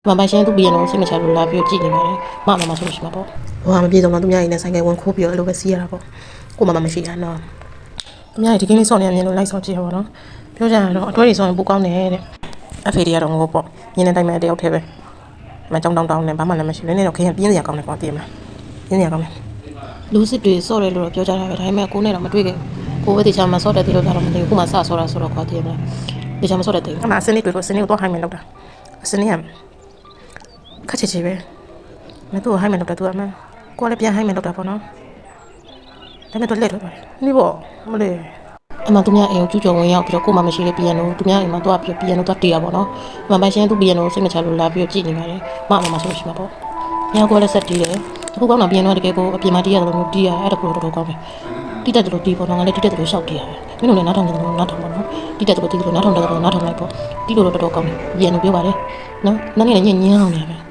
မပိုင်ရှင်သူပြင်လို့စိတ်မချလို့လာပြီးကြည့်နေတယ်မမဆိုလို့ရှိမှာပေါ့ဟိုကမပြေတော့မှသူများရင်းနဲ့ဆိုင်ကဝင်ခိုးပြီးတော့အဲ့လိုပဲစီးရတာပေါ့ကိုမမရှိရနော်သူများဒီကင်းလေးစောင့်နေမြင်လို့လိုက်ဆောင်ကြည့်ရပါတော့ပြောကြရတော့အတွဲတွေစောင့်ရင်ပိုကောင်းတယ်တဲ့အဖေတွေကတော့ငိုပေါ့မြင်းနေတိုင်းမဲ့တယောက်တည်းပဲမကြောင်တောင်းနဲ့ဘာမှလည်းမရှိဘူးနည်းနည်းတော့ခရင်ပြင်းစရာကောင်းတယ်ပေါ့တည်မလားပြင်းစရာကောင်းတယ်လူစစ်တွေစော့တယ်လို့ပြောကြတာပဲဒါပေမဲ့ကိုနဲ့တော့မတွေ့ခဲ့ကိုပဲတေချာမစော့တယ်တိလို့တော့မသိဘူးကိုမှစစော့တာဆိုတော့ခွာတည်မလားတေချာမစော့တဲ့တိအမအစင်းလေးတွေ့လို့အစင်းလေးကိုတော့ဟိုင်းမယ်လောက်တာအစင်းလေးကခက်ချေချေပဲမသူ့ဟိုင်းမယ်လောက်တာသူအမကိုလည်းပြန်ဟိုင်းမယ်လောက်တာပေါ့နော်ဒါပေမဲ့တော့လက်တော့နေပေါ့မလေးအမသူများအိမ်ကိုကျူးကျော်ဝင်ရောက်ပြီးတော့ကိုမှမရှိတဲ့ပြန်လို့သူများအိမ်မှာတော့ပြီးပြန်လို့တော့တေးရပါတော့မပိုင်ရှင်သူပြန်လို့စိတ်မချလို့လာပြီးကြည့်နေပါတယ်မဆိုလို့ရှိမှာပေါ့ညကိုလည်းဆက်တီးတယ်အခုကောင်းတော့ပြန်တော့တကယ်ကိုအပြင်မှာတီးရတယ်လို့တီးရအဲ့ဒါကိုတော့ကောင်းတယ်တီးတတ်တယ်လို့တီးပေါ့နော်ငါလည်းတီးတတ်တယ်လို့ရှောက်တီးရတယ်မင်းတို့လည်းနားထောင်တယ်လို့နားထောင်ပါနော်တီးတတ်တယ်လို့တီးတယ်လို့နားထောင်တယ်လို့နားထောင်လိုက်ပေါ့တီးလို့တော့တော်တော်ကောင်းတယ်ပြန်လို့ပြောပါတယ်နော်နားနေညညောင်းနေပဲ